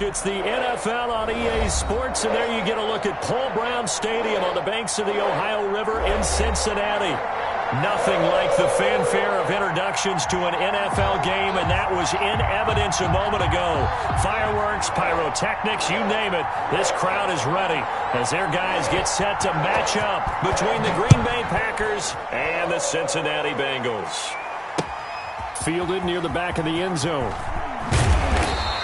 It's the NFL on EA Sports, and there you get a look at Paul Brown Stadium on the banks of the Ohio River in Cincinnati. Nothing like the fanfare of introductions to an NFL game, and that was in evidence a moment ago. Fireworks, pyrotechnics, you name it. This crowd is ready as their guys get set to match up between the Green Bay Packers and the Cincinnati Bengals. Fielded near the back of the end zone.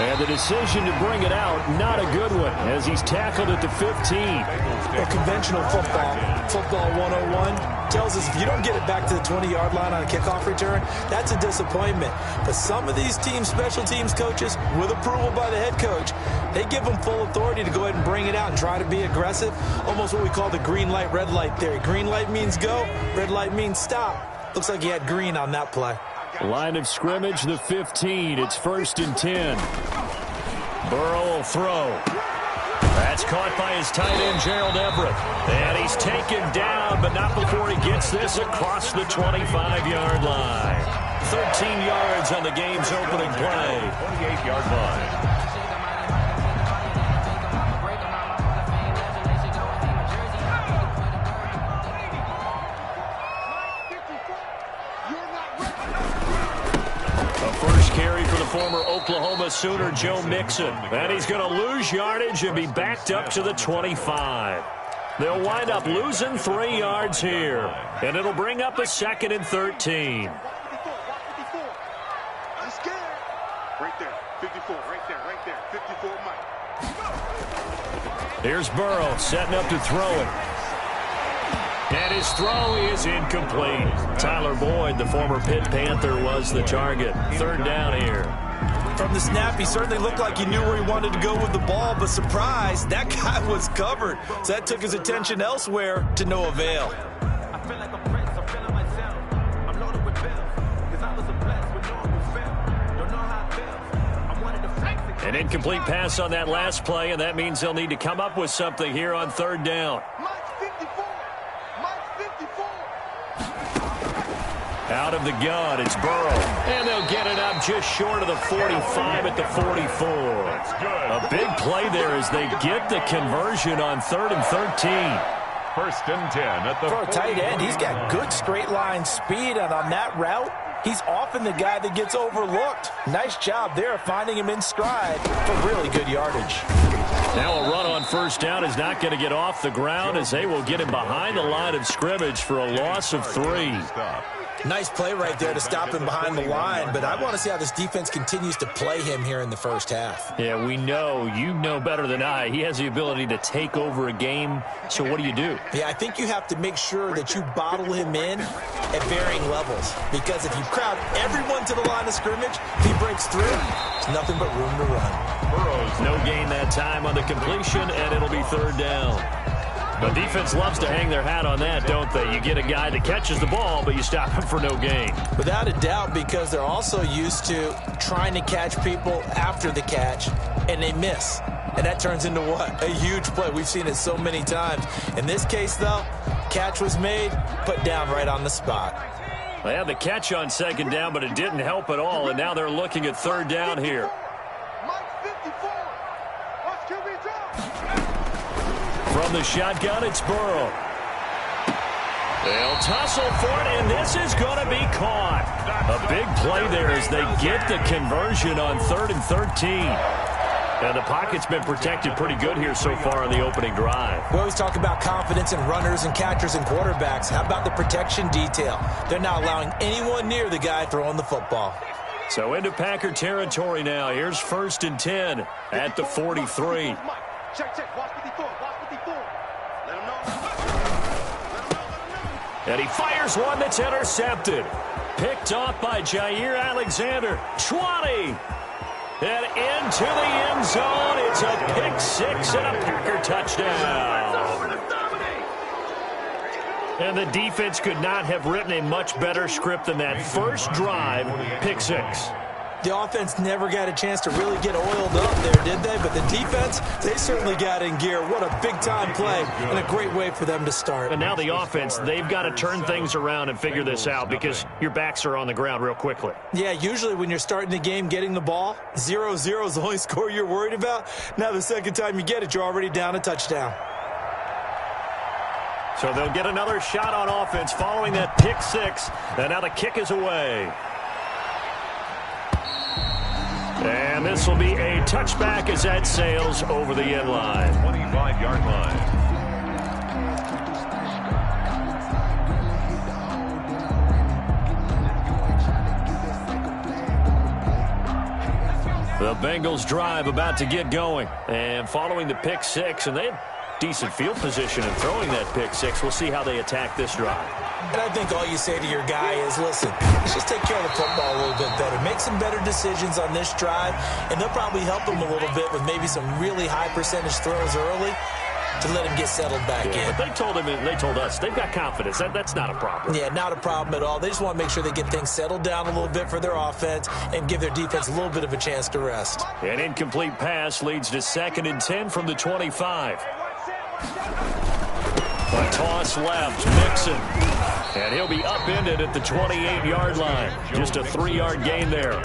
And the decision to bring it out, not a good one, as he's tackled at the 15. Well, conventional football 101, tells us if you don't get it back to the 20-yard line on a kickoff return, that's a disappointment. But some of these special teams coaches, with approval by the head coach, they give them full authority to go ahead and bring it out and try to be aggressive. Almost what we call the green light, red light theory. Green light means go, red light means stop. Looks like he had green on that play. Line of scrimmage, the 15. It's 1st and 10. Burrow will throw. That's caught by his tight end, Gerald Everett. And he's taken down, but not before he gets this across the 25-yard line. 13 yards on the game's opening play. 28-yard line. Carry for the former Oklahoma Sooner, Joe Mixon. And he's going to lose yardage and be backed up to the 25. They'll wind up losing 3 yards here. And it'll bring up a 2nd and 13. Right there, 54, right there, 54, Mike. Here's Burrow setting up to throw it. And his throw is incomplete. Tyler Boyd, the former Pitt Panther, was the target. 3rd down here. From the snap, he certainly looked like he knew where he wanted to go with the ball, but surprise, that guy was covered. So that took his attention elsewhere to no avail. I feel like a prince, I'm feeling myself. I'm loaded with bills, because I was a blessed with no one who fell. Don't know how it feels. I'm one of the flex. An incomplete pass on that last play, and that means they'll need to come up with something here on 3rd down. Out of the gun, it's Burrow. And they'll get it up just short of the 45 at the 44. A big play there as they get the conversion on 3rd and 13. 1st and 10 at the For a tight end, he's got good straight line speed, and on that route, he's often the guy that gets overlooked. Nice job there finding him in stride for really good yardage. Now a run on 1st down is not going to get off the ground as they will get him behind the line of scrimmage for a loss of 3. Nice play right there to stop him behind the line, but I want to see how this defense continues to play him here in the 1st half. Yeah, we know. You know better than I. He has the ability to take over a game, so what do you do? Yeah, I think you have to make sure that you bottle him in at varying levels, because if you crowd everyone to the line of scrimmage, if he breaks through, there's nothing but room to run. Burrow's no gain that time on the completion, and it'll be 3rd down. The defense loves to hang their hat on that, don't they? You get a guy that catches the ball, but you stop him for no gain. Without a doubt, because they're also used to trying to catch people after the catch, and they miss. And that turns into what? A huge play. We've seen it so many times. In this case, though, catch was made, put down right on the spot. They had the catch on 2nd down, but it didn't help at all, and now they're looking at 3rd down here. From the shotgun, it's Burrow. They'll tussle for it, and this is going to be caught. A big play there as they get the conversion on 3rd and 13. And the pocket's been protected pretty good here so far on the opening drive. We always talk about confidence in runners and catchers and quarterbacks. How about the protection detail? They're not allowing anyone near the guy throwing the football. So into Packer territory now. Here's 1st and 10 at the 43. Check, watch 54, watch 54. Let him know. And he fires one that's intercepted. Picked off by Jair Alexander. 20. And into the end zone. It's a pick-6 and a Packer touchdown. And the defense could not have written a much better script than that first drive, pick-6. The offense never got a chance to really get oiled up there, did they? But the defense, they certainly got in gear. What a big-time play and a great way for them to start. And now the offense, they've got to turn things around and figure this out because your backs are on the ground real quickly. Yeah, usually when you're starting the game getting the ball, 0-0 is the only score you're worried about. Now the second time you get it, you're already down a touchdown. So they'll get another shot on offense following that pick six. And now the kick is away. And this will be a touchback as that sails over the end line. 25-yard line. The Bengals drive about to get going. And following the pick six, and they had decent field position in throwing that pick six. We'll see how they attack this drive. And I think all you say to your guy is, listen, let's just take care of the football a little bit better. Make some better decisions on this drive, and they'll probably help him a little bit with maybe some really high percentage throws early to let him get settled back in. But they told him, they told us, they've got confidence. That's not a problem. Yeah, not a problem at all. They just want to make sure they get things settled down a little bit for their offense and give their defense a little bit of a chance to rest. An incomplete pass leads to 2nd and 10 from the 25. A toss left, Mixon. And he'll be upended at the 28-yard line. Just a 3-yard gain there.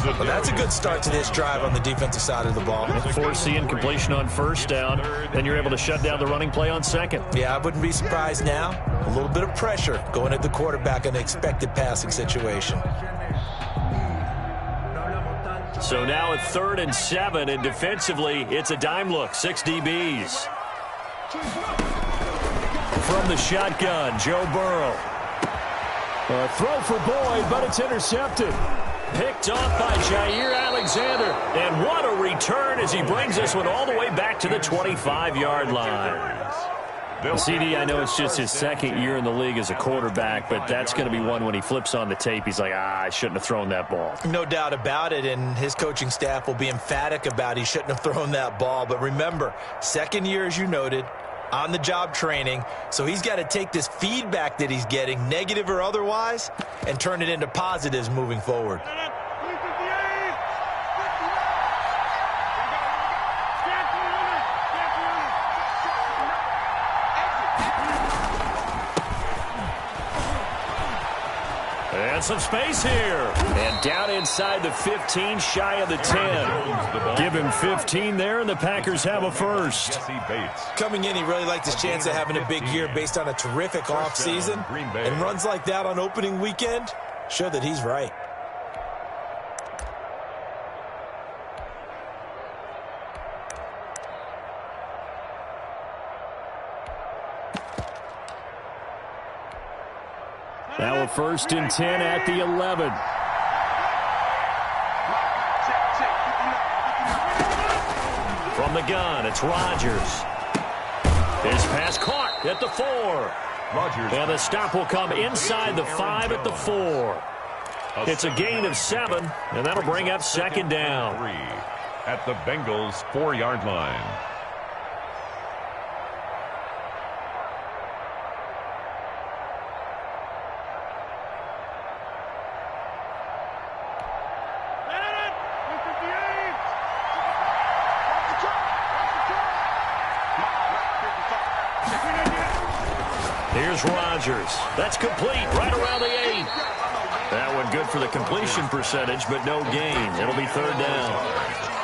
Well, that's a good start to this drive on the defensive side of the ball. Force the incompletion on first down, then you're able to shut down the running play on second. Yeah, I wouldn't be surprised now. A little bit of pressure going at the quarterback in an expected passing situation. So now at 3rd and 7, and defensively, it's a dime look, 6 DBs. From the shotgun, Joe Burrow. A throw for Boyd, but it's intercepted. Picked off by Jair Alexander. And what a return as he brings this one all the way back to the 25-yard line. CD, I know it's just his 2nd year in the league as a quarterback, but that's going to be one when he flips on the tape. He's like, I shouldn't have thrown that ball. No doubt about it, and his coaching staff will be emphatic about he shouldn't have thrown that ball. But remember, 2nd year, as you noted, on-the-job training, so he's got to take this feedback that he's getting, negative or otherwise, and turn it into positives moving forward. And some space here. And down inside the 15, shy of the 10. Give him 15 there, and the Packers have a first. Coming in, he really liked his chance of having a big year based on a terrific offseason. And runs like that on opening weekend show that he's right. Now a 1st and 10 at the 11. From the gun, it's Rodgers. His pass caught at the 4. Rodgers. And the stop will come inside the 5 at the 4. It's a gain of 7, and that'll bring up 2nd down. 3 at the Bengals' 4-yard line. Here's Rodgers. That's complete right around the 8. That one good for the completion percentage, but no gain. It'll be 3rd down.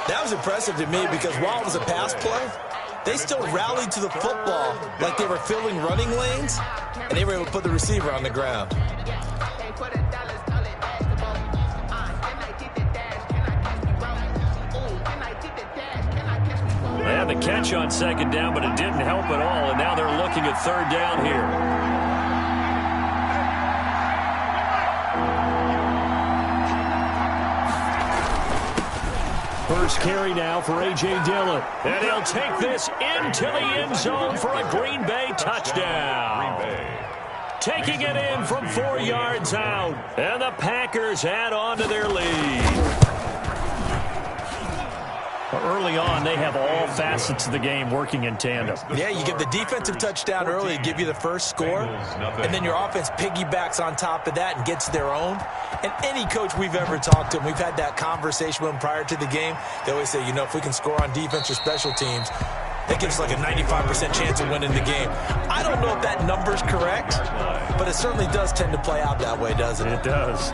That was impressive to me because while it was a pass play, they still rallied to the football like they were filling running lanes, and they were able to put the receiver on the ground. They had the catch on 2nd down, but it didn't help at all, and now they're looking at 3rd down here. First carry now for A.J. Dillon. And he'll take this into the end zone for a Green Bay touchdown. Taking it in from 4 yards out. And the Packers add on to their lead. All early on, they have all facets of the game working in tandem. Yeah, you give the defensive touchdown early to give you the first score, and then your offense piggybacks on top of that and gets their own. And any coach we've ever talked to, and we've had that conversation with them prior to the game, they always say, if we can score on defense or special teams, that gives like a 95% chance of winning the game. I don't know if that number's correct, but it certainly does tend to play out that way, doesn't it? It does.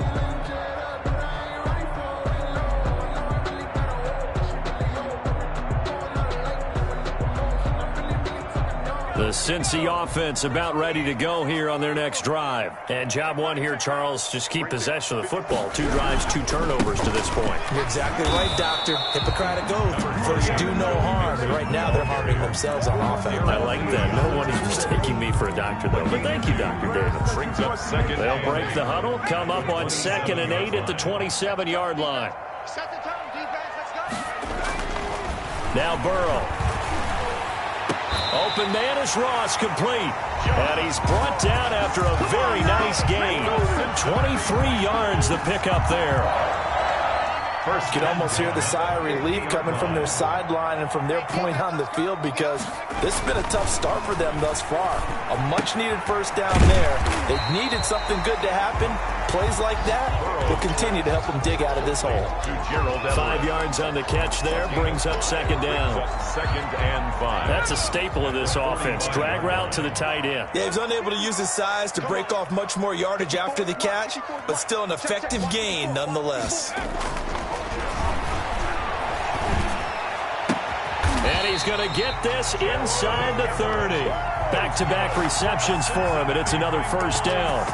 The Cincy offense about ready to go here on their next drive. And job one here, Charles, just keep possession of the football. 2 drives, 2 turnovers to this point. You're exactly right, Doctor. Hippocratic oath. First, do no harm. And right now, they're harming themselves on offense. I like that. No one is mistaking me for a doctor, though. But thank you, Dr. Davis. Brings up second. They'll break the huddle, come up on 2nd and 8 at the 27-yard line. Set the tone, defense. Let's go. Now Burrow. Open man is Ross, complete. And he's brought down after a very nice gain. 23 yards the pickup there. You can almost hear the sigh of relief coming from their sideline and from their point on the field, because this has been a tough start for them thus far. A much-needed first down there. They've needed something good to happen. Plays like that will continue to help them dig out of this hole. 5 yards on the catch there, brings up 2nd down. 2nd and 5. That's a staple of this offense. Drag route to the tight end. Yeah, he's unable to use his size to break off much more yardage after the catch, but still an effective gain nonetheless. And he's going to get this inside the 30. Back-to-back receptions for him, and it's another first down.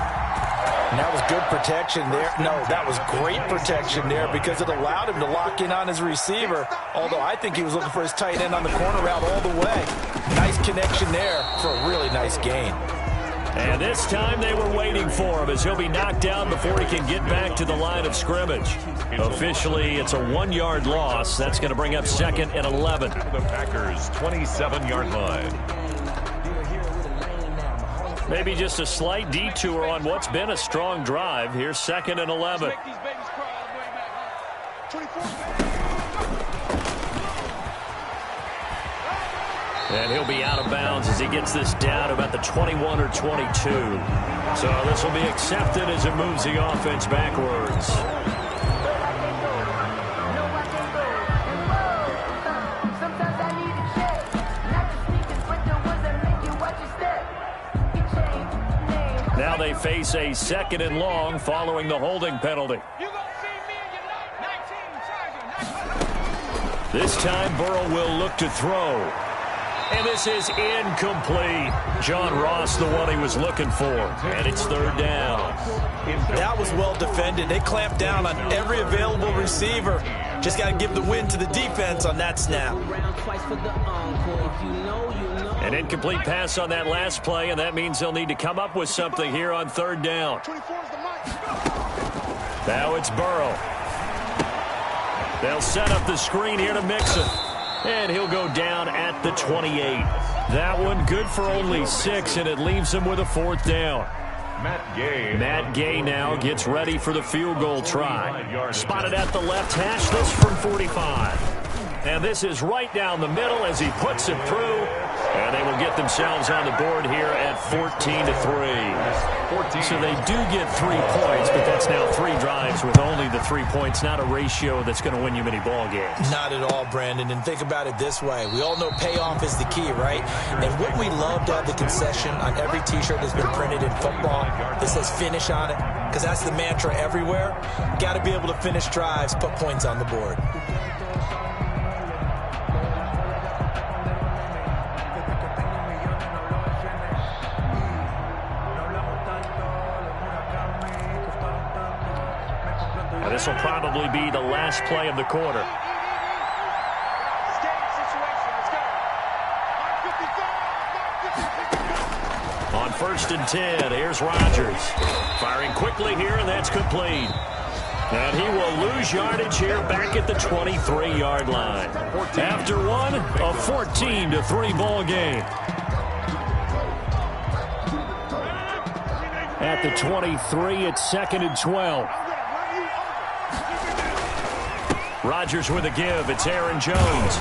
And that was good protection there. No, that was great protection there, because it allowed him to lock in on his receiver, although I think he was looking for his tight end on the corner route all the way. Nice connection there for a really nice gain. And this time they were waiting for him, as he'll be knocked down before he can get back to the line of scrimmage. Officially, it's a 1-yard loss. That's going to bring up 2nd and 11. The Packers' 27-yard line. Maybe just a slight detour on what's been a strong drive. Here's 2nd and 11. And he'll be out of bounds as he gets this down about the 21 or 22. So this will be accepted as it moves the offense backwards. Now they face a 2nd and long following the holding penalty. This time Burrow will look to throw. And this is incomplete. John Ross, the one he was looking for. And it's 3rd down. That was well defended. They clamped down on every available receiver. Just got to give the win to the defense on that snap. An incomplete pass on that last play, and that means they'll need to come up with something here on 3rd down. Now it's Burrow. They'll set up the screen here to Mixon. And he'll go down at the 28. That one good for only 6, and it leaves him with a 4th down. Matt Gay now gets ready for the field goal try. Spotted at the left hash, this from 45. And this is right down the middle as he puts it through. And they will get themselves on the board here at 14-3. So they do get 3 points, but that's now 3 drives with only the 3 points, not a ratio that's going to win you many ball games. Not at all, Brandon. And think about it this way. We all know payoff is the key, right? And wouldn't we love to have the concession on every T-shirt that's been printed in football that says finish on it? Because that's the mantra everywhere. Got to be able to finish drives, put points on the board. This will probably be the last play of the quarter. On 1st and 10, here's Rodgers. Firing quickly here, and that's complete. And he will lose yardage here back at the 23-yard line. After one, a 14-3 ball game. At the 23, it's 2nd and 12. Rodgers with a give. It's Aaron Jones.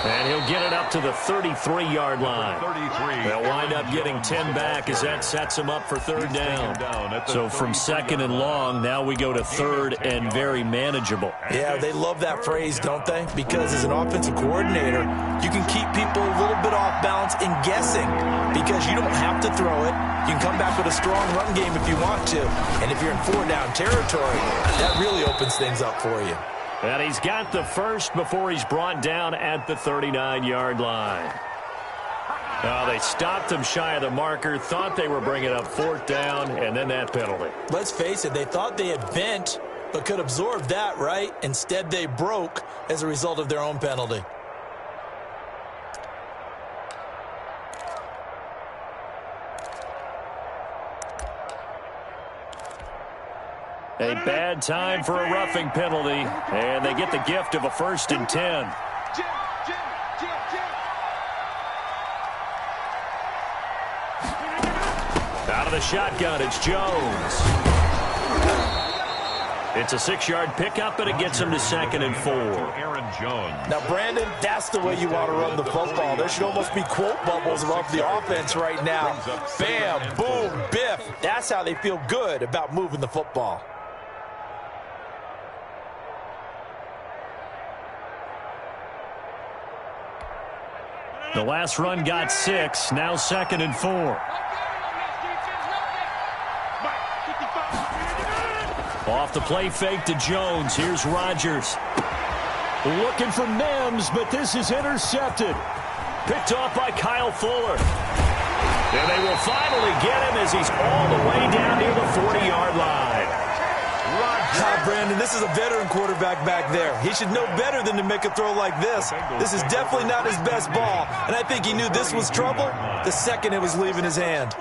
And he'll get it up to the 33-yard line. 33. They'll wind up getting 10 back as that sets them up for third down. So from second and long, now we go to third and very manageable. Yeah, they love that phrase, don't they? Because as an offensive coordinator, you can keep people a little bit off balance and guessing because you don't have to throw it. You can come back with a strong run game if you want to. And if you're in four-down territory, that really opens things up for you. And he's got the first before he's brought down at the 39-yard line. Now they stopped him shy of the marker, thought they were bringing up fourth down, and then that penalty. Let's face it, they thought they had bent, but could absorb that, right? Instead, they broke as a result of their own penalty. A bad time for a roughing penalty, and they get the gift of a 1st and 10. Out of the shotgun, it's Jones. It's a 6-yard pickup, and it gets him to 2nd and 4. Aaron Jones. Now, Brandon, that's the way you want to run the football. There should almost be quote bubbles above the offense right now. Bam, boom, biff. That's how they feel good about moving the football. The last run got 6, now 2nd and 4. Off the play fake to Jones. Here's Rodgers. Looking for Mims, but this is intercepted. Picked off by Kyle Fuller. And they will finally get him as he's all the way down near the 40-yard line. Brandon, this is a veteran quarterback back there. He should know better than to make a throw like this. This is definitely not his best ball, and I think he knew this was trouble the second it was leaving his hand.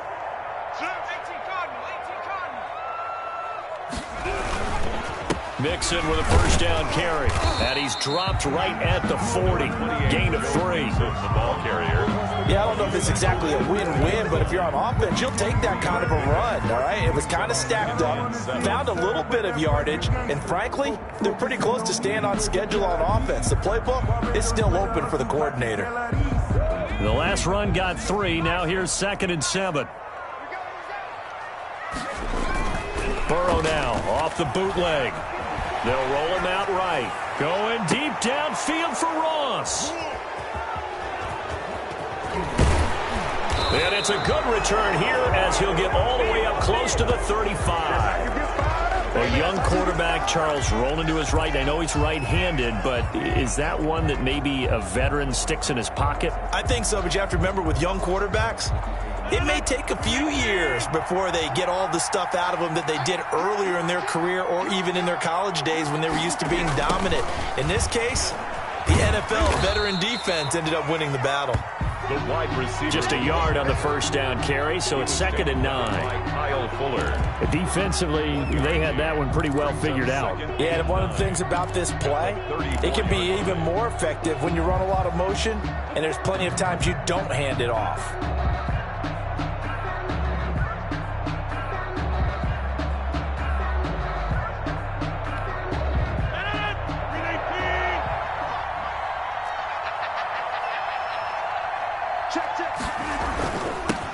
Mixon with a 1st down carry. And he's dropped right at the 40. Gain of 3. The ball carrier. Yeah, I don't know if it's exactly a win-win, but if you're on offense, you'll take that kind of a run, all right? It was kind of stacked up, found a little bit of yardage, and frankly, they're pretty close to staying on schedule on offense. The playbook is still open for the coordinator. The last run got 3. Now here's 2nd and 7. Burrow now off the bootleg. They'll roll him out right. Going deep downfield for Ross. And it's a good return here as he'll get all the way up close to the 35. A young quarterback, Charles, rolling to his right. I know he's right-handed, but is that one that maybe a veteran sticks in his pocket? I think so, but you have to remember with young quarterbacks, it may take a few years before they get all the stuff out of them that they did earlier in their career or even in their college days when they were used to being dominant. In this case, the NFL veteran defense ended up winning the battle. The wide receiver. Just a yard on the 1st down carry, so it's 2nd and 9. Kyle Fuller. Defensively, they had that one pretty well figured out. Yeah, and one of the things about this play, it can be even more effective when you run a lot of motion, and there's plenty of times you don't hand it off.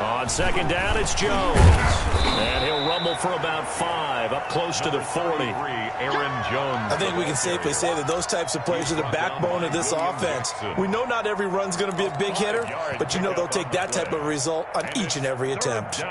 On 2nd down, it's Jones. And he'll rumble for about 5, up close to the 40. Aaron Jones. I think we can safely say that those types of players are the backbone of this offense. We know not every run's going to be a big hitter, but you know they'll take that type of result on each and every attempt.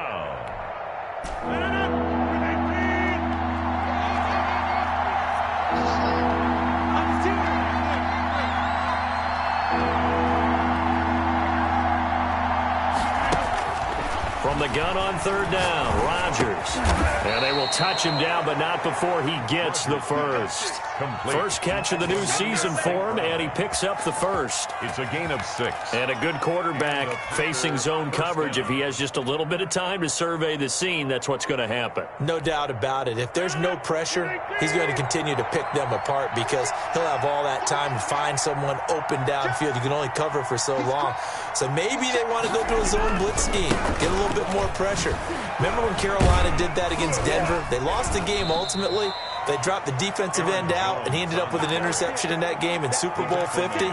From the gun on 3rd down, Rodgers. And they will touch him down, but not before he gets the first. First catch of the new season for him, and he picks up the first. It's a gain of 6. And a good quarterback facing zone coverage. If he has just a little bit of time to survey the scene, that's what's going to happen. No doubt about it. If there's no pressure, he's going to continue to pick them apart because he'll have all that time to find someone open downfield. You can only cover for so long. So maybe they want to go to a zone blitz scheme, get a little bit more pressure. Remember when Carolina did that against Denver? They lost the game ultimately, They dropped the defensive end out, and he ended up with an interception in that game in Super Bowl 50.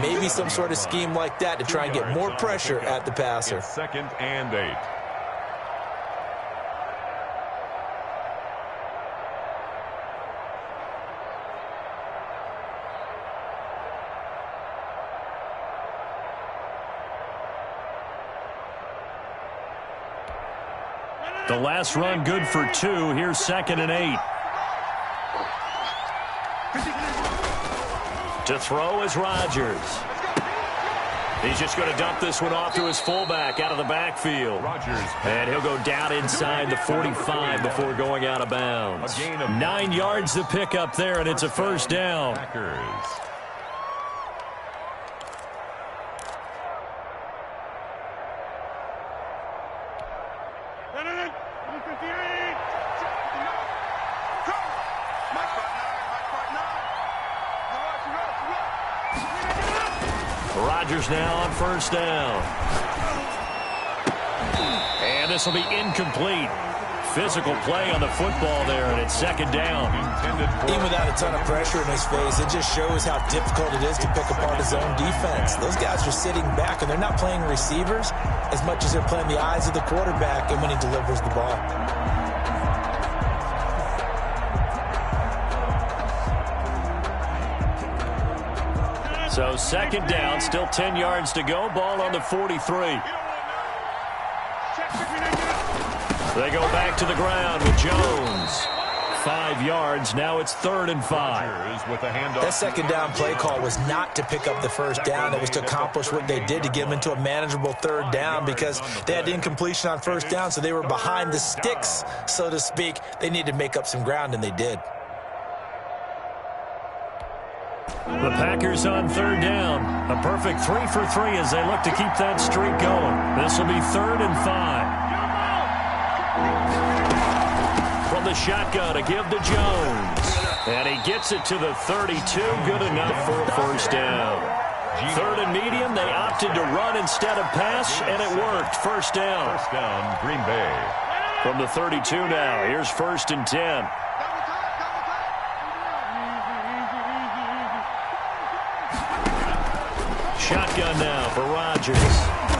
Maybe some sort of scheme like that to try and get more pressure at the passer. It's 2nd and 8. The last run good for 2. Here's 2nd and 8. To throw is Rodgers. He's just going to dump this one off to his fullback out of the backfield. And he'll go down inside the 45 before going out of bounds. 9 yards to pick up there, and it's a first down. Rodgers now on first down. And this will be incomplete. Physical play on the football there, and it's 2nd down. Even without a ton of pressure in his face, it just shows how difficult it is to pick apart his own defense. Those guys are sitting back, and they're not playing receivers as much as they're playing the eyes of the quarterback and when he delivers the ball. So 2nd down, still 10 yards to go. Ball on the 43. They go back to the ground with Jones. 5 yards. Now it's 3rd and 5. That 2nd down play call was not to pick up the first down. It was to accomplish what they did, to get them into a manageable 3rd down, because they had incompletion on first down, so they were behind the sticks, so to speak. They needed to make up some ground, and they did. The Packers on 3rd down. A perfect 3 for 3 as they look to keep that streak going. This will be 3rd and 5. From the shotgun, a give to Jones. And he gets it to the 32. Good enough for a first down. 3rd and medium. They opted to run instead of pass, and it worked. First down. First down, Green Bay. From the 32 now. Here's 1st and 10. Shotgun now for Rodgers.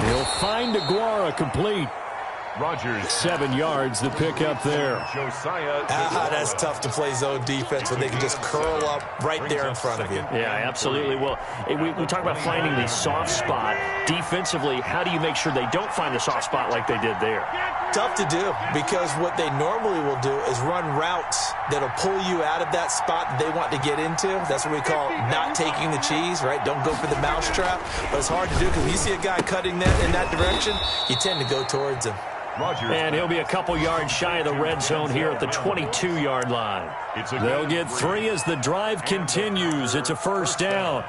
He'll find Aguara complete. Rodgers. 7 yards to pick up there. Josiah. That's tough to play zone defense when they can just curl up right there in front of you. Yeah, absolutely. Well, we talk about finding the soft spot. Defensively, how do you make sure they don't find the soft spot like they did there? Tough to do, because what they normally will do is run routes that'll pull you out of that spot that they want to get into. That's what we call not taking the cheese, right? Don't go for the mousetrap. But it's hard to do, because when you see a guy cutting that in that direction, you tend to go towards him. And he'll be a couple yards shy of the red zone here at the 22-yard line. They'll get 3 as the drive continues. It's a first down.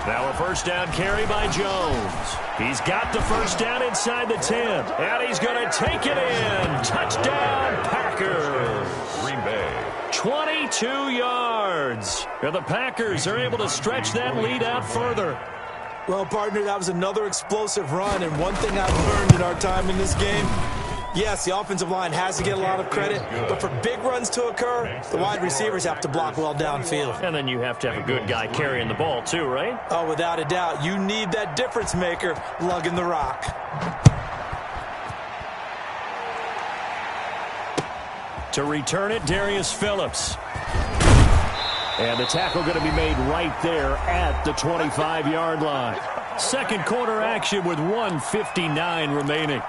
Now a first down carry by Jones. He's got the first down inside the 10. And he's going to take it in. Touchdown, Packers. Green Bay. 22 yards. And the Packers are able to stretch that lead out further. Well, partner, that was another explosive run, and one thing I've learned in our time in this game, yes, the offensive line has to get a lot of credit, but for big runs to occur, the wide receivers have to block well downfield. And then you have to have a good guy carrying the ball too, right? Oh, without a doubt. You need that difference maker lugging the rock. To return it, Darius Phillips. And the tackle going to be made right there at the 25-yard line. Second quarter action with 1:59 remaining.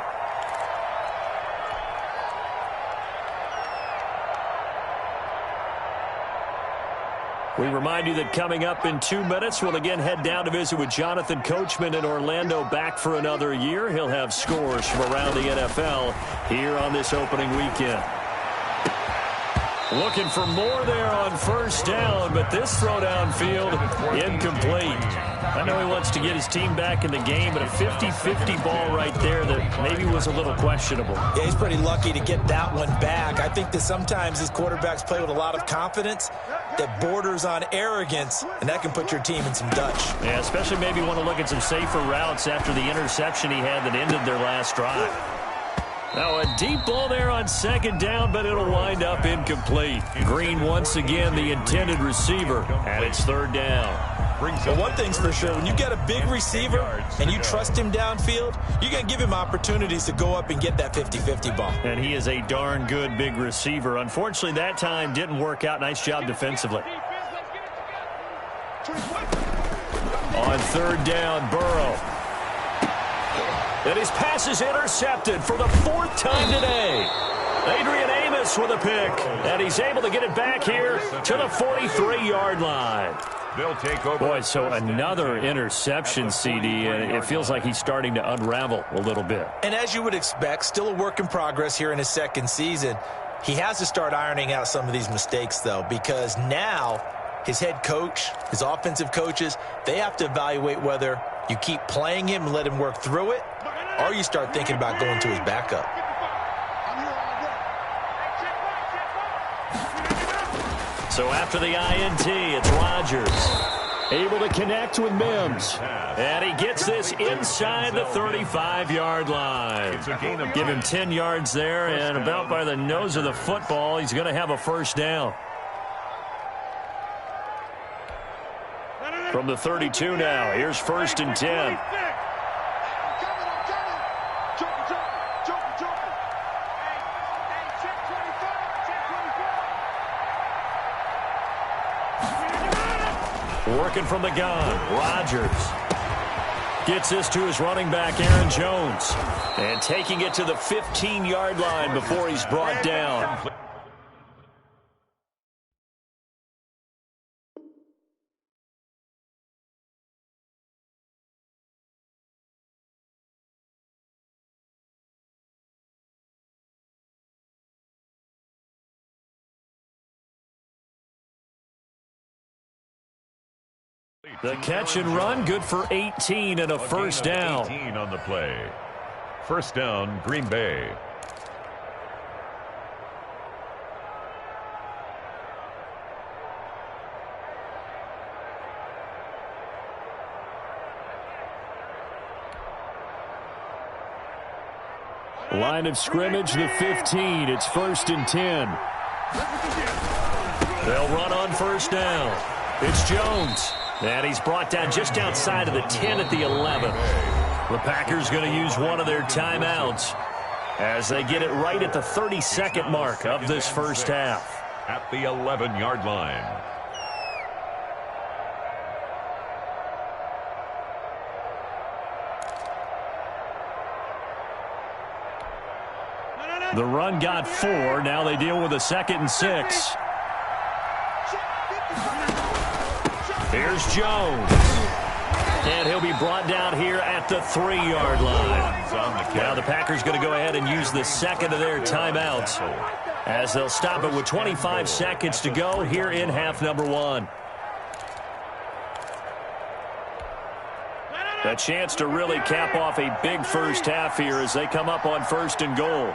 We remind you that coming up in 2 minutes, we'll again head down to visit with Jonathan Coachman in Orlando, back for another year. He'll have scores from around the NFL here on this opening weekend. Looking for more there on first down, but this throw downfield incomplete. I know he wants to get his team back in the game, but a 50-50 ball right there that maybe was a little questionable. Yeah, he's pretty lucky to get that one back. I think that sometimes his quarterbacks play with a lot of confidence that borders on arrogance, and that can put your team in some Dutch. Yeah, especially maybe want to look at some safer routes after the interception he had that ended their last drive. Now a deep ball there on second down, but it'll wind up incomplete. Green once again the intended receiver, and it's third down. Well, one thing's for sure, when you get a big receiver and you trust him downfield, you're going to give him opportunities to go up and get that 50-50 ball. And he is a darn good big receiver. Unfortunately, that time didn't work out. Nice job defensively. On third down, Burrow. And his pass is intercepted for the fourth time today. Adrian Amos with a pick. And he's able to get it back here to the 43-yard line. They'll take over. Boy, so another interception, CD, and it feels like he's starting to unravel a little bit. And as you would expect, still a work in progress here in his second season. He has to start ironing out some of these mistakes, though, because now his head coach, his offensive coaches, they have to evaluate whether you keep playing him and let him work through it, or you start thinking about going to his backup. So after the INT, it's Rodgers. Able to connect with Mims. And he gets this inside the 35-yard line. Give him 10 yards there, and about by the nose of the football, he's going to have a first down. From the 32 now, here's first and 10. Working from the gun, Rodgers gets this to his running back, Aaron Jones, and taking it to the 15-yard line before he's brought down. The catch and run, good for 18 and a first down. 18 on the play. First down, Green Bay. Line of scrimmage, the 15. It's first and 10. They'll run on first down. It's Jones. And he's brought down just outside of the 10 at the 11. The Packers going to use one of their timeouts as they get it right at the 32nd mark of this first half. At the 11-yard line. The run got 4. Now they deal with a 2nd and 6. Here's Jones. And he'll be brought down here at the 3-yard line. Now the Packers going to go ahead and use the second of their timeouts as they'll stop it with 25 seconds to go here in half number 1. A chance to really cap off a big first half here as they come up on first and goal.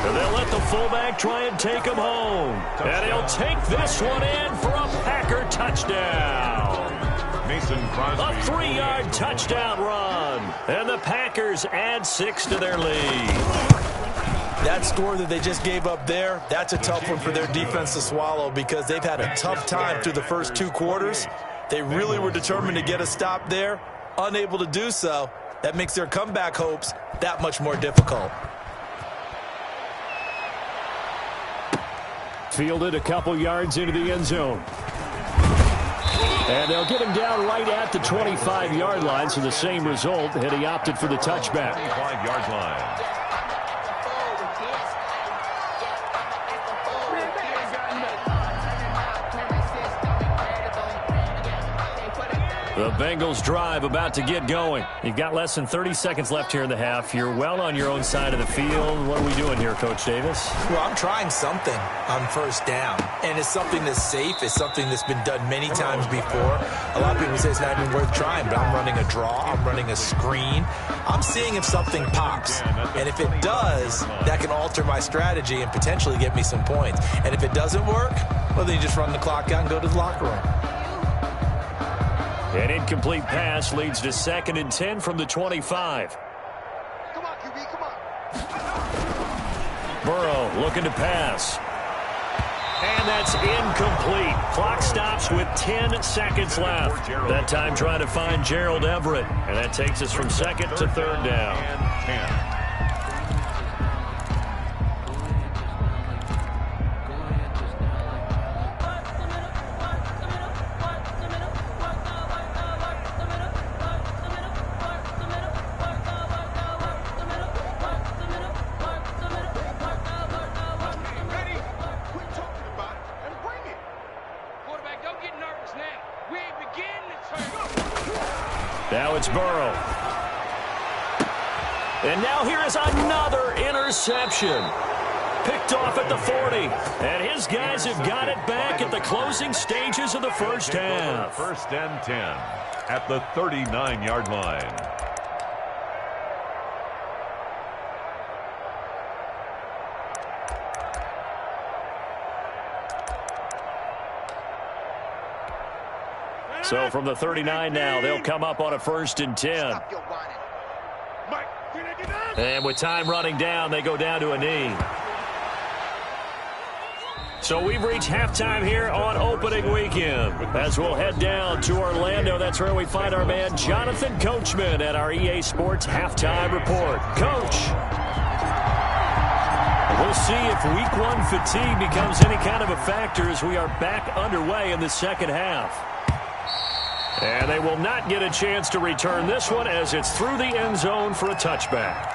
And they'll let the fullback try and take him home. And he'll take this one in for a Packer touchdown. Mason Crosby. A 3-yard touchdown run. And the Packers add 6 to their lead. That score that they just gave up there, that's a tough one for their defense to swallow because they've had a tough time through the first 2 quarters. They really were determined to get a stop there, unable to do so. That makes their comeback hopes that much more difficult. Fielded a couple yards into the end zone. And they'll get him down right at the 25-yard line, so the same result, and he opted for the touchback. 25-yard line. The Bengals drive about to get going. You've got less than 30 seconds left here in the half. You're well on your own side of the field. What are we doing here, Coach Davis? Well, I'm trying something on first down, and it's something that's safe. It's something that's been done many times before. A lot of people say it's not even worth trying, but I'm running a draw. I'm running a screen. I'm seeing if something pops, and if it does, that can alter my strategy and potentially get me some points. And if it doesn't work, well, then you just run the clock out and go to the locker room. An incomplete pass leads to 2nd and 10 from the 25. Come on, QB, come on. Burrow looking to pass. And that's incomplete. Clock stops with 10 seconds left. That time trying to find Gerald Everett. And that takes us from 2nd to 3rd down. Now it's Burrow. And now here is another interception. Picked off at the 40. And his guys have got it back at the closing stages of the first half. 1st and 10 at the 39-yard line. So from the 39 now, they'll come up on a 1st and 10. And with time running down, they go down to a knee. So we've reached halftime here on opening weekend. As we'll head down to Orlando, that's where we find our man Jonathan Coachman at our EA Sports Halftime Report. Coach, we'll see if Week 1 fatigue becomes any kind of a factor as we are back underway in the second half. And they will not get a chance to return this one as it's through the end zone for a touchback.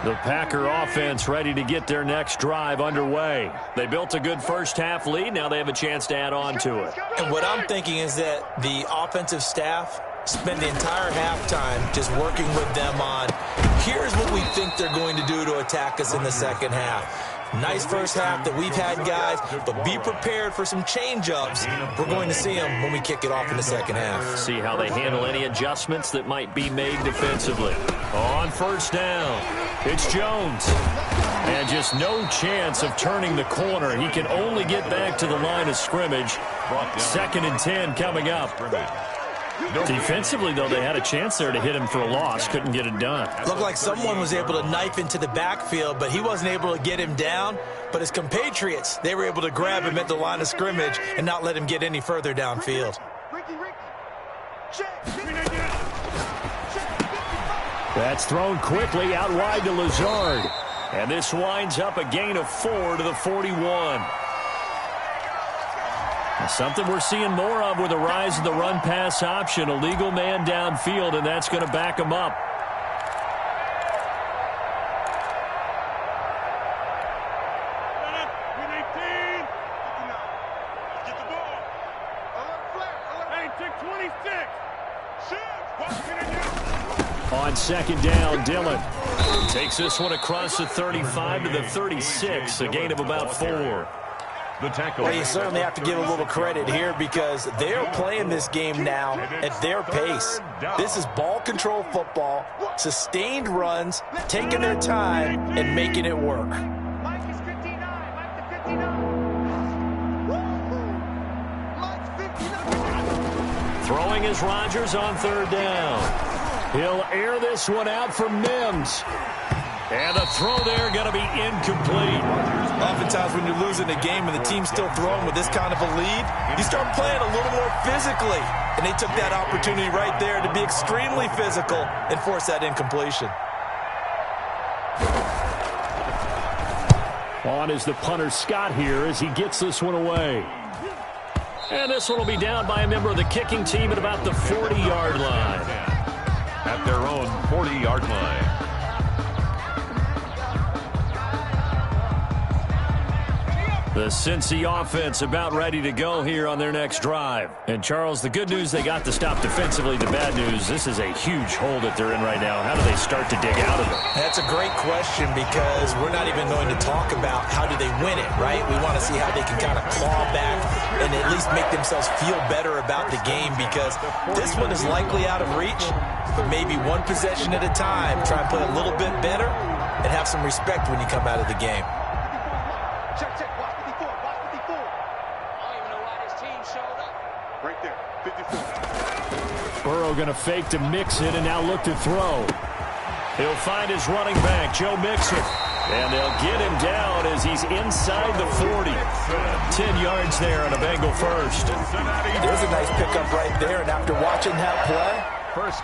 The Packer offense ready to get their next drive underway. They built a good first half lead. Now they have a chance to add on to it. And what I'm thinking is that the offensive staff spend the entire halftime just working with them on, here's what we think they're going to do to attack us in the second half. Nice first half that we've had, guys, but be prepared for some change-ups. We're going to see them when we kick it off in the second half. See how they handle any adjustments that might be made defensively. On first down, it's Jones. And just no chance of turning the corner. He can only get back to the line of scrimmage. 2nd and 10 coming up. Defensively, though, they had a chance there to hit him for a loss. Couldn't get it done. Looked like someone was able to knife into the backfield, but he wasn't able to get him down. But his compatriots, they were able to grab him at the line of scrimmage and not let him get any further downfield. That's thrown quickly out wide to Lazard. And this winds up a gain of 4 to the 41. Something we're seeing more of with the rise of the run-pass option. A legal man downfield, and that's going to back him up. On 2nd down, Dillon takes this one across the 35 to the 36, a gain of about 4. Well, you certainly have to give a little credit here because they're playing this game now at their pace. This is ball control football, sustained runs, taking their time, and making it work. Mike is 59. Mike the 59. Mike's 59. Throwing is Rodgers on 3rd down. He'll air this one out for Mims. And the throw there going to be incomplete. Oftentimes when you're losing a game and the team's still throwing with this kind of a lead, you start playing a little more physically. And they took that opportunity right there to be extremely physical and force that incompletion. On is the punter Scott here as he gets this one away. And this one will be down by a member of the kicking team at about the 40-yard line. At their own 40-yard line. The Cincy offense about ready to go here on their next drive. And, Charles, the good news, they got to stop defensively. The bad news, this is a huge hole that they're in right now. How do they start to dig out of it? That's a great question because we're not even going to talk about how do they win it, right? We want to see how they can kind of claw back and at least make themselves feel better about the game because this one is likely out of reach, but maybe one possession at a time. Try and play a little bit better and have some respect when you come out of the game. Check, check. Watch 54. Watch 54. I don't even know why this team showed up. Right there. 54. Burrow going to fake to mix it and now look to throw. He'll find his running back, Joe Mixon. And they'll get him down as he's inside the 40. 10 yards there on a Bengal first. There's a nice pickup right there, and after watching that play,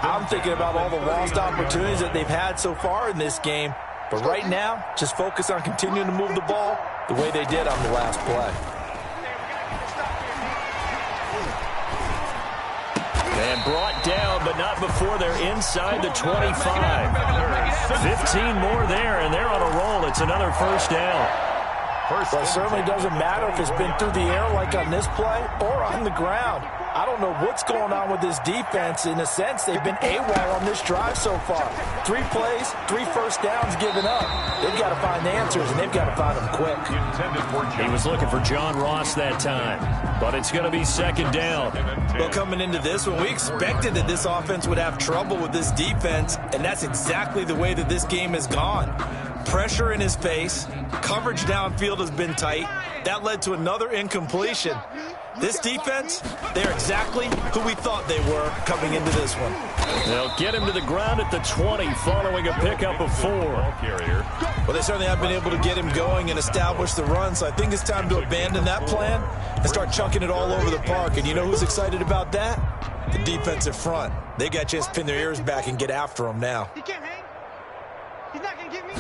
I'm thinking about all the lost opportunities that they've had so far in this game. But right now, just focus on continuing to move the ball the way they did on the last play. And brought down, but not before they're inside the 25. 15 more there, and they're on a roll. It's another first down. Well, it certainly doesn't matter if it's been through the air like on this play or on the ground. I don't know what's going on with this defense. In a sense, they've been AWOL on this drive so far. 3 plays, 3 first downs given up. They've got to find answers, and they've got to find them quick. He was looking for John Ross that time, but it's going to be second down. Well, coming into this one, we expected that this offense would have trouble with this defense, and that's exactly the way that this game has gone. Pressure in his face. Coverage downfield has been tight. That led to another incompletion. This defense, they're exactly who we thought they were coming into this one. They'll get him to the ground at the 20 following a pickup of 4. Well, they certainly have been able to get him going and establish the run, so I think it's time to abandon that plan and start chucking it all over the park. And you know who's excited about that? The defensive front. They got a chance to pin their ears back and get after him now. He can't hang. He's not going to get me.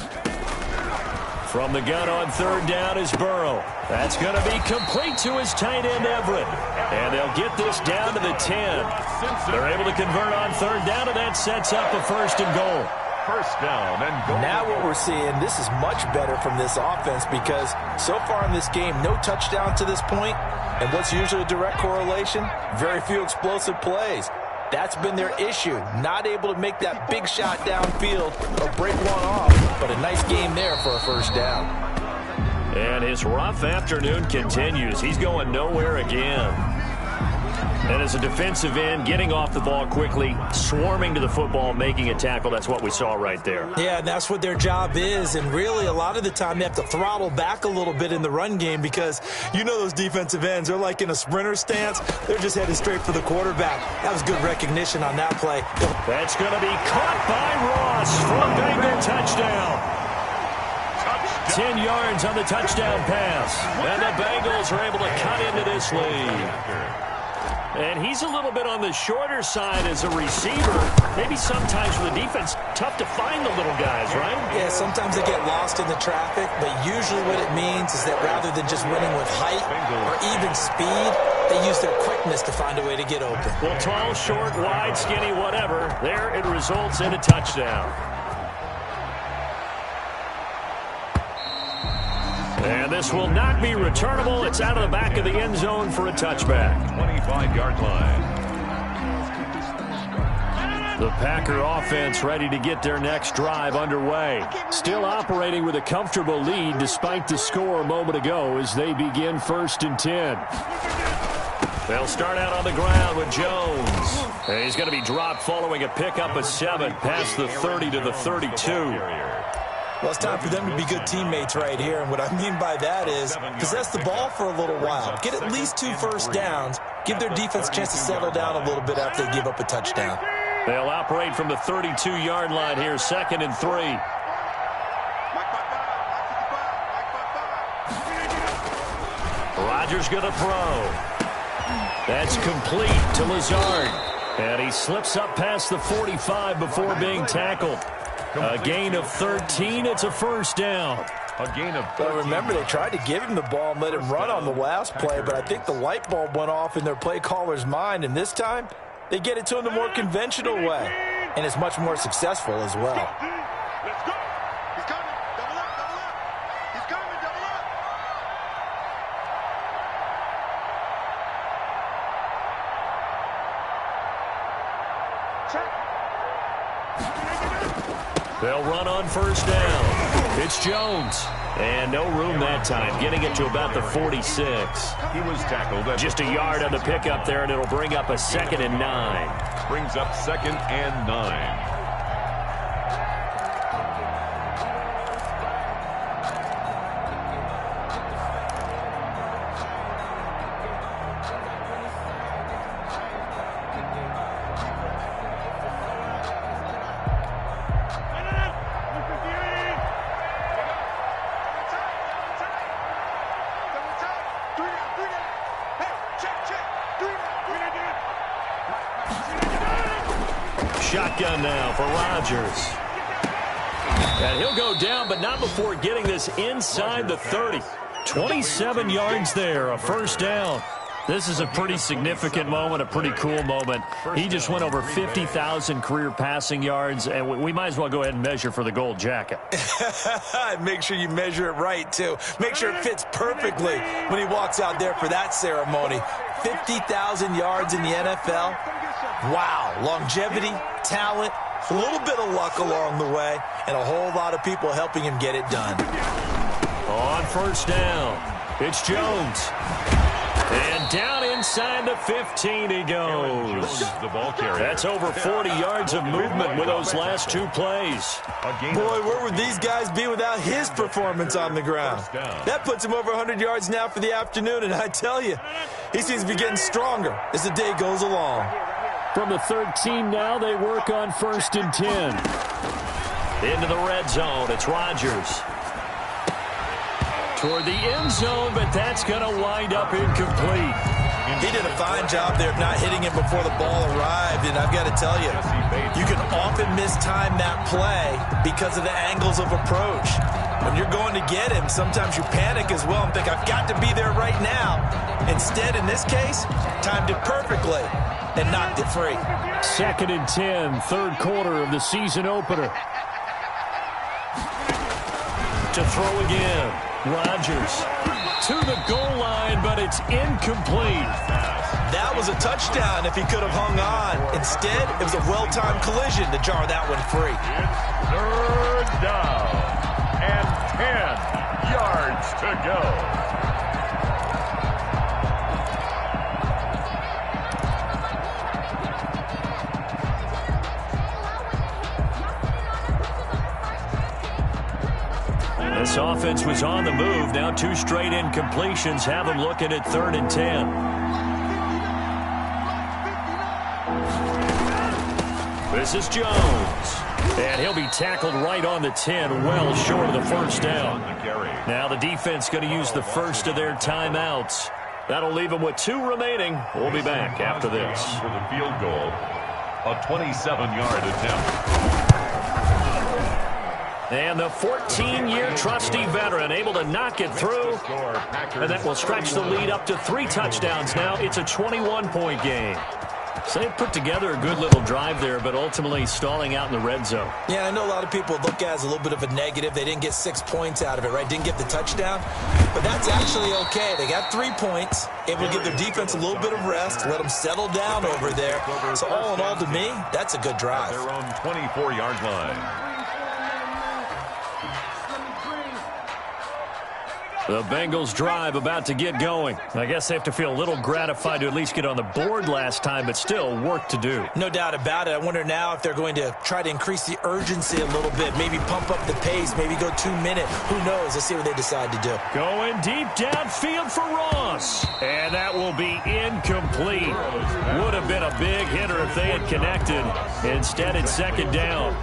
From the gun on third down is Burrow. That's going to be complete to his tight end, Everett. And they'll get this down to the 10. They're able to convert on third down, and that sets up a first and goal. First down and goal. Now what we're seeing, this is much better from this offense because so far in this game, no touchdown to this point. And what's usually a direct correlation? Very few explosive plays. That's been their issue, not able to make that big shot downfield or break one off, but a nice game there for a first down. And his rough afternoon continues. He's going nowhere again. And as a defensive end, getting off the ball quickly, swarming to the football, making a tackle, that's what we saw right there. Yeah, that's what their job is, and really a lot of the time they have to throttle back a little bit in the run game because you know those defensive ends, they're like in a sprinter stance. They're just headed straight for the quarterback. That was good recognition on that play. That's going to be caught by Ross for a Bengal touchdown. 10 yards on the touchdown pass. And the Bengals are able to cut into this lead. And he's a little bit on the shorter side as a receiver. Maybe sometimes for the defense, tough to find the little guys, right? Yeah, sometimes they get lost in the traffic, but usually what it means is that rather than just winning with height or even speed, they use their quickness to find a way to get open. Well, tall, short, wide, skinny, whatever, there it results in a touchdown. And this will not be returnable. It's out of the back of the end zone for a touchback. 25-yard line. The Packer offense ready to get their next drive underway. Still operating with a comfortable lead despite the score a moment ago as they begin 1st and 10. They'll start out on the ground with Jones. And he's going to be dropped following a pickup of 7 past the 30 to the 32. Well, it's time for them to be good teammates right here, and what I mean by that is possess the ball for a little while, get at least 2 first downs, give their defense a chance to settle down a little bit after they give up a touchdown. They'll operate from the 32-yard line here, 2nd and 3. Rodgers going to throw. That's complete to Lazard. And he slips up past the 45 before being tackled. A gain of 13. It's a first down. A gain of 13. But remember, they tried to give him the ball and let him run on the last play, but I think the light bulb went off in their play caller's mind, and this time they get it to him the more conventional way, and it's much more successful as well. Let's go. He's coming. Double up. Double up. He's coming. Double up. They'll run on first down. It's Jones. And no room that time, getting it to about the 46. He was tackled at just a yard on the pickup there, and it'll bring up a 2nd and 9. Brings up 2nd and 9. Shotgun now for Rodgers. And he'll go down, but not before getting this inside the 30. 27 yards there, a first down. This is a pretty significant moment, a pretty cool moment. He just went over 50,000 career passing yards, and we might as well go ahead and measure for the gold jacket. Make sure you measure it right, too. Make sure it fits perfectly when he walks out there for that ceremony. 50,000 yards in the NFL. Wow, longevity, talent, a little bit of luck along the way, and a whole lot of people helping him get it done. On first down, it's Jones. And down inside the 15 he goes. That's over 40 yards of movement with those last 2 plays. Boy, where would these guys be without his performance on the ground? That puts him over 100 yards now for the afternoon, and I tell you, he seems to be getting stronger as the day goes along. From the 13 now, they work on 1st and 10. Into the red zone, it's Rodgers. Toward the end zone, but that's going to wind up incomplete. He did a fine job there of not hitting him before the ball arrived, and I've got to tell you, you can often mistime that play because of the angles of approach. When you're going to get him, sometimes you panic as well and think, I've got to be there right now. Instead, in this case, timed it perfectly and knocked it free. 2nd and 10, 3rd quarter of the season opener. To throw again. Rodgers to the goal line, but it's incomplete. That was a touchdown if he could have hung on. Instead, it was a well-timed collision to jar that one free. It's 3rd down and 10 yards to go. This offense was on the move. Now 2 straight incompletions have them looking at 3rd and 10. This is Jones. And he'll be tackled right on the 10, well short of the first down. Now the defense going to use the first of their timeouts. That'll leave them with 2 remaining. We'll be back after this. For the field goal, a 27-yard attempt. And the 14-year trusty veteran able to knock it through. And that will stretch the lead up to 3 touchdowns now. It's a 21-point game. So they put together a good little drive there, but ultimately stalling out in the red zone. Yeah, I know a lot of people look at it as a little bit of a negative. They didn't get 6 points out of it, right? Didn't get the touchdown. But that's actually okay. They got 3 points. Able to give their defense a little bit of rest, let them settle down over there. So all in all, to me, that's a good drive. Their own 24-yard line. The Bengals drive about to get going. I guess they have to feel a little gratified to at least get on the board last time, but still work to do. No doubt about it. I wonder now if they're going to try to increase the urgency a little bit, maybe pump up the pace, maybe go 2-minute. Who knows? Let's see what they decide to do. Going deep downfield for Ross. And that will be incomplete. Would have been a big hitter if they had connected. Instead, it's 2nd down.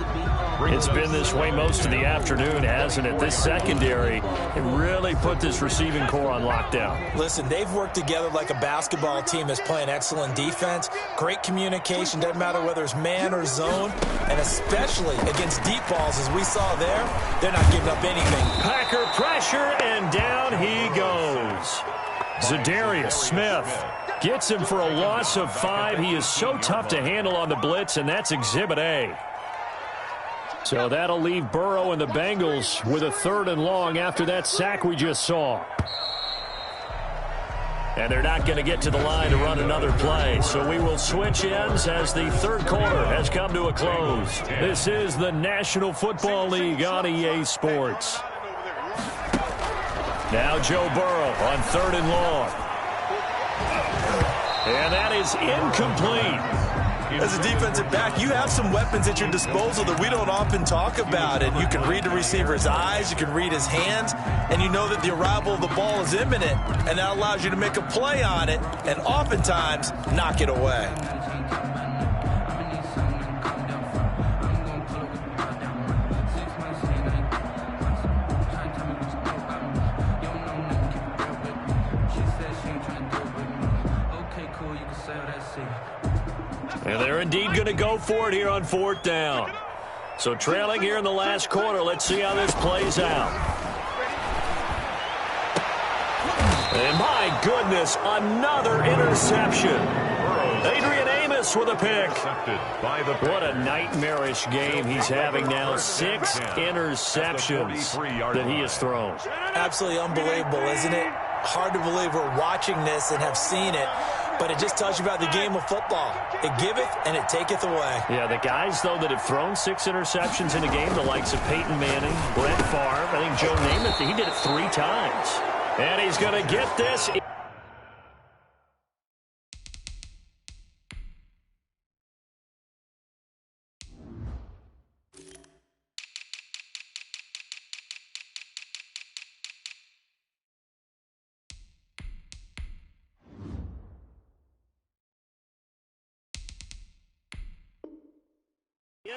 It's been this way most of the afternoon, hasn't it? This secondary can really put this receiving core on lockdown. Listen, they've worked together like a basketball team that's playing excellent defense. Great communication, doesn't matter whether it's man or zone. And especially against deep balls, as we saw there, they're not giving up anything. Packer pressure, and down he goes. Zadarius Smith gets him for a loss of 5. He is so tough to handle on the blitz, and that's Exhibit A. So that'll leave Burrow and the Bengals with a 3rd and long after that sack we just saw. And they're not going to get to the line to run another play. So we will switch ends as the third quarter has come to a close. This is the National Football League on EA Sports. Now Joe Burrow on 3rd and long. And that is incomplete. As a defensive back, you have some weapons at your disposal that we don't often talk about. And you can read the receiver's eyes, you can read his hands, and you know that the arrival of the ball is imminent. And that allows you to make a play on it and oftentimes knock it away. And they're indeed going to go for it here on 4th down. So trailing here in the last quarter, let's see how this plays out. And my goodness, another interception. Adrian Amos with a pick. What a nightmarish game he's having now. 6 interceptions that he has thrown. Absolutely unbelievable, isn't it? Hard to believe we're watching this and have seen it. But it just tells you about the game of football. It giveth and it taketh away. Yeah, the guys, though, that have thrown 6 interceptions in a game, the likes of Peyton Manning, Brett Favre, I think Joe Namath, he did it 3 times. And he's going to get this.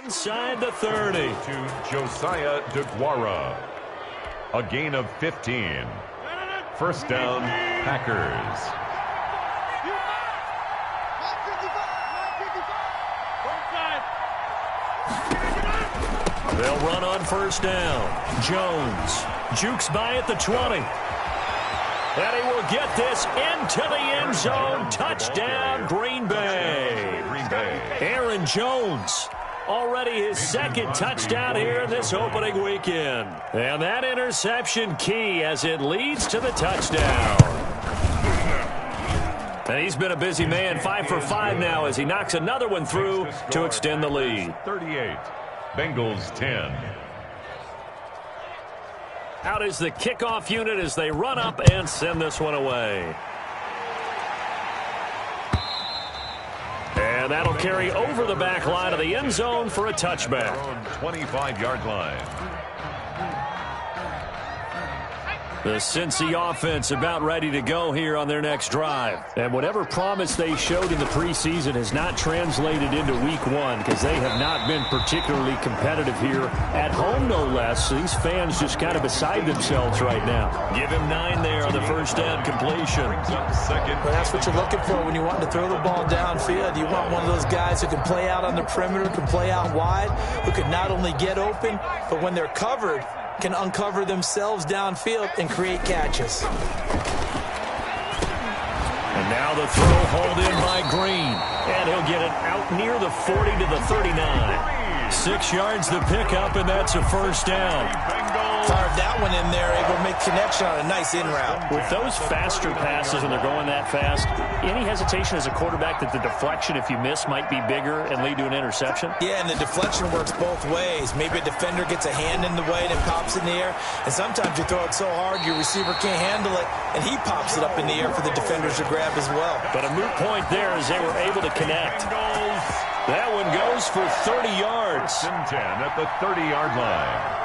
Inside the 30. To Josiah DeGuara. A gain of 15. First down, Packers. They'll run on 1st down. Jones jukes by at the 20. And he will get this into the end zone. Touchdown, Green Bay. Aaron Jones. Already his 2nd touchdown here in this opening weekend. And that interception key as it leads to the touchdown. And he's been a busy man, 5 for 5 now as he knocks another one through to extend the lead. 38, Bengals 10. Out is the kickoff unit as they run up and send this one away. And that'll carry over the back line of the end zone for a touchback. 25-yard line. The Cincy offense about ready to go here on their next drive. And whatever promise they showed in the preseason has not translated into week 1 because they have not been particularly competitive here at home, no less. So these fans just kind of beside themselves right now. Give him 9 there on the 1st down completion. Well, that's what you're looking for when you want to throw the ball downfield. You want one of those guys who can play out on the perimeter, can play out wide, who can not only get open, but when they're covered, can uncover themselves downfield and create catches. And now the throw hauled in by Green. And he'll get it out near the 40 to the 39. 6 yards the pickup, and that's a 1st down. Fired that one in there, able to make connection on a nice in route. With those faster passes when they're going that fast, any hesitation as a quarterback that the deflection, if you miss, might be bigger and lead to an interception? Yeah, and the deflection works both ways. Maybe a defender gets a hand in the way and it pops in the air, and sometimes you throw it so hard your receiver can't handle it, and he pops it up in the air for the defenders to grab as well. But a moot point there as they were able to connect. That one goes for 30 yards. 10 at the 30-yard line.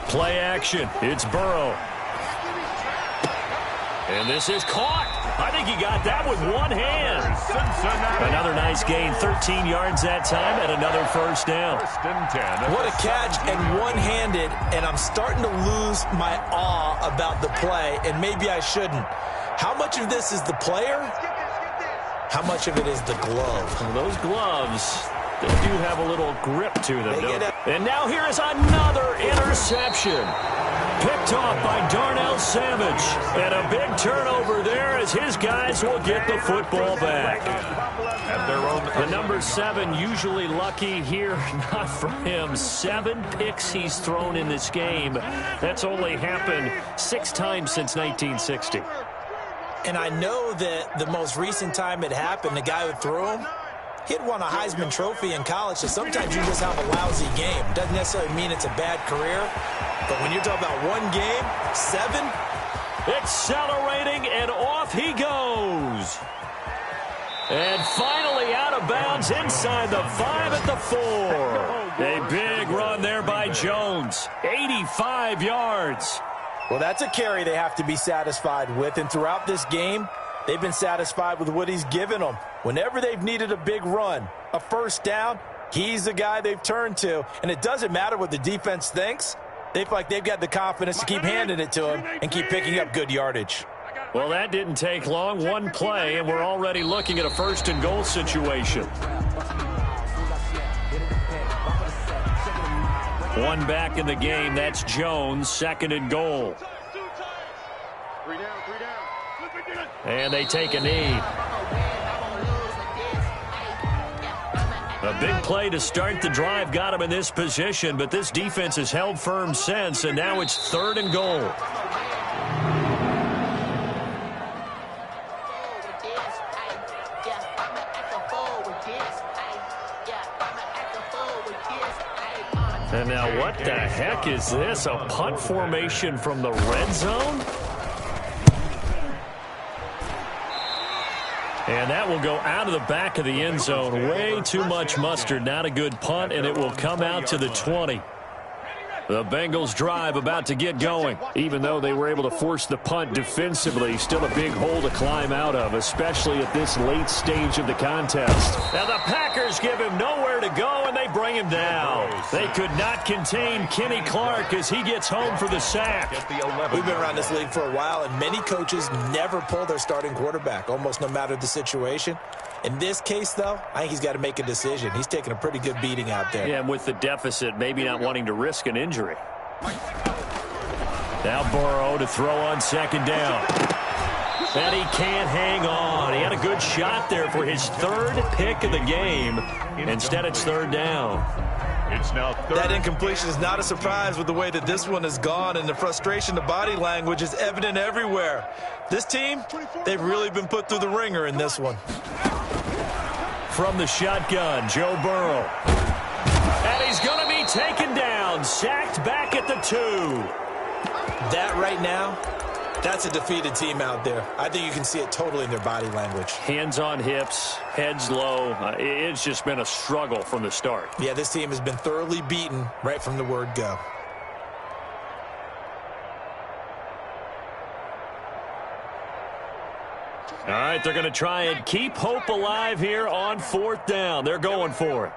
Play action. It's Burrow. And this is caught. I think he got that with one hand. Another nice gain. 13 yards that time and another 1st down. What a catch and one-handed, and I'm starting to lose my awe about the play, and maybe I shouldn't. How much of this is the player? How much of it is the glove? Well, those gloves, they do have a little grip to them, don't they? And now here is another interception. Picked off by Darnell Savage. And a big turnover there as his guys will get the football back. The number 7 usually lucky here. Not for him. 7 picks he's thrown in this game. That's only happened 6 times since 1960. And I know that the most recent time it happened, the guy who threw him, he'd won a Heisman Trophy in college, so sometimes you just have a lousy game. Doesn't necessarily mean it's a bad career, but when you're talking about one game, 7. Accelerating, and off he goes. And finally out of bounds inside the 5 at the 4. A big run there by Jones. 85 yards. Well, that's a carry they have to be satisfied with, and throughout this game, they've been satisfied with what he's given them. Whenever they've needed a big run, a first down, he's the guy they've turned to. And it doesn't matter what the defense thinks. They feel like they've got the confidence to keep handing it to him and keep picking up good yardage. Well, that didn't take long. One play, and we're already looking at a 1st and goal situation. One back in the game. That's Jones. 2nd and goal. And they take a knee. A big play to start the drive got him in this position, but this defense has held firm since, and now it's 3rd and goal. And now what the heck is this? A punt formation from the red zone? And that will go out of the back of the end zone. Way too much mustard. Not a good punt, and it will come out to the 20. The Bengals drive about to get going. Even though they were able to force the punt defensively, still a big hole to climb out of, especially at this late stage of the contest. Now the Packers give him nowhere to go, and they bring him down. They could not contain Kenny Clark as he gets home for the sack. We've been around this league for a while, and many coaches never pull their starting quarterback, almost no matter the situation. In this case, though, I think he's got to make a decision. He's taking a pretty good beating out there. Yeah, and with the deficit, maybe not wanting to risk an injury. Now Burrow to throw on 2nd down. And he can't hang on. He had a good shot there for his 3rd pick of the game. Instead, it's 3rd down. It's now 3rd. That incompletion is not a surprise with the way that this one has gone, and the frustration, the body language is evident everywhere. This team, they've really been put through the ringer in this one. From the shotgun, Joe Burrow. And he's going to be taken down, sacked back at the 2. That right now, that's a defeated team out there. I think you can see it totally in their body language. Hands on hips, heads low. It's just been a struggle from the start. Yeah, this team has been thoroughly beaten right from the word go. All right, they're going to try and keep hope alive here on 4th down. They're going for it.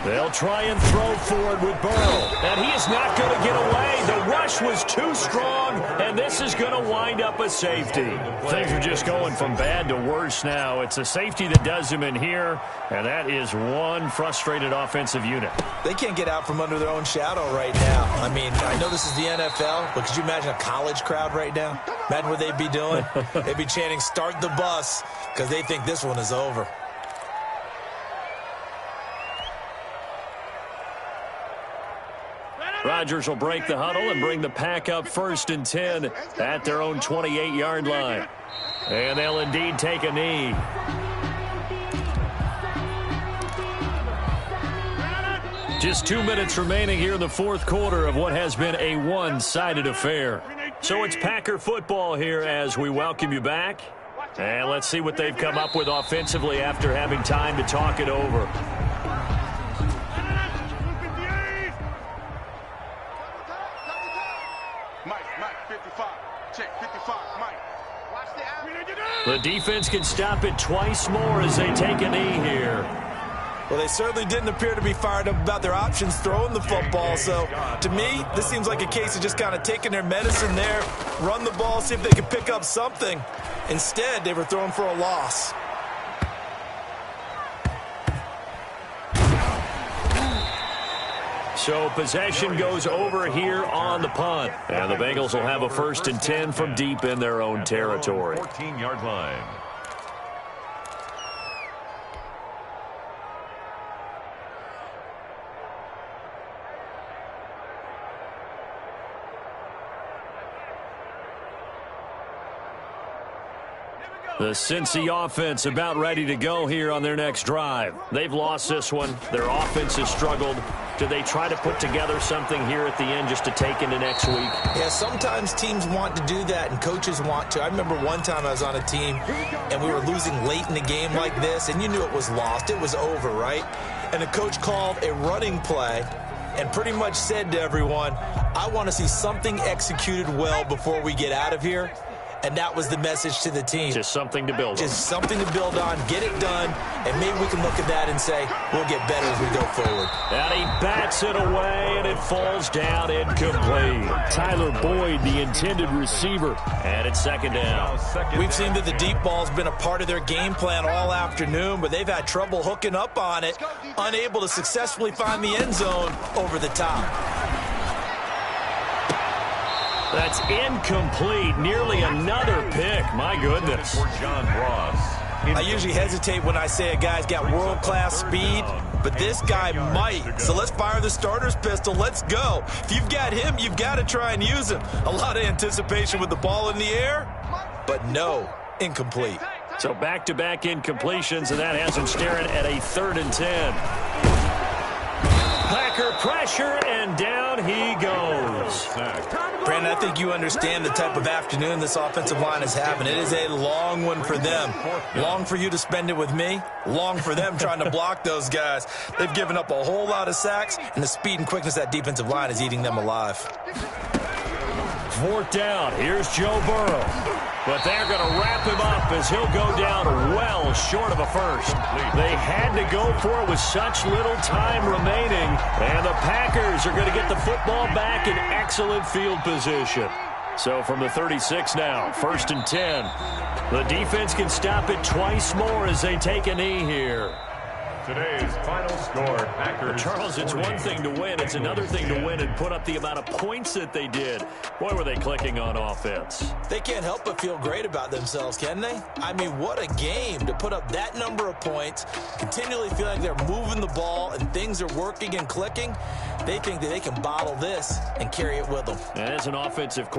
They'll try and throw for it with Burrow. And he is not going to get away. The rush was too strong, and this is going to wind up a safety. Things are just going from bad to worse now. It's a safety that does him in here, and that is one frustrated offensive unit. They can't get out from under their own shadow right now. I mean, I know this is the NFL, but could you imagine a college crowd right now? Imagine what they'd be doing. They'd be chanting, "Start the bus," because they think this one is over. Rodgers will break the huddle and bring the pack up 1st and 10 at their own 28-yard line. And they'll indeed take a knee. Just 2 minutes remaining here in the 4th quarter of what has been a one-sided affair. So it's Packer football here as we welcome you back. And let's see what they've come up with offensively after having time to talk it over. The defense can stop it twice more as they take a knee here. Well, they certainly didn't appear to be fired up about their options throwing the football. So, to me, this seems like a case of just kind of taking their medicine there, run the ball, see if they can pick up something. Instead, they were throwing for a loss. So possession goes over here on the punt. And the Bengals will have a 1st and 10 from deep in their own territory. 14-yard line. The Cincy offense about ready to go here on their next drive. They've lost this one. Their offense has struggled. Do they try to put together something here at the end just to take into next week? Yeah, sometimes teams want to do that and coaches want to. I remember one time I was on a team and we were losing late in the game like this, and you knew it was lost. It was over, right? And the coach called a running play and pretty much said to everyone, I want to see something executed well before we get out of here. And that was the message to the team. Just something to build on. Just something to build on, get it done, and maybe we can look at that and say, we'll get better as we go forward. And he bats it away, and it falls down incomplete. Tyler Boyd, the intended receiver. And it's 2nd down. We've seen that the deep ball's been a part of their game plan all afternoon, but they've had trouble hooking up on it, unable to successfully find the end zone over the top. That's incomplete. Nearly another pick. My goodness. For John Ross. I usually hesitate when I say a guy's got world-class speed, but this guy might. So let's fire the starter's pistol. Let's go. If you've got him, you've got to try and use him. A lot of anticipation with the ball in the air, but no, incomplete. So back-to-back incompletions, and that has him staring at a 3rd and 10. Packer pressure, and down he goes. Brandon, I think you understand the type of afternoon this offensive line is having. It is a long one for them. Long for you to spend it with me. Long for them trying to block those guys. They've given up a whole lot of sacks, and the speed and quickness of that defensive line is eating them alive. 4th down. Here's Joe Burrow. But they're going to wrap him up as he'll go down well short of a 1st. They had to go for it with such little time remaining. And the Packers are going to get the football back in excellent field position. So from the 36 now, 1st and 10. The defense can stop it twice more as they take a knee here. Today's final score, Packers. Charles, it's one thing to win. It's another thing to win and put up the amount of points that they did. Boy, were they clicking on offense. They can't help but feel great about themselves, can they? I mean, what a game to put up that number of points, continually feel like they're moving the ball and things are working and clicking. They think that they can bottle this and carry it with them. And as an offensive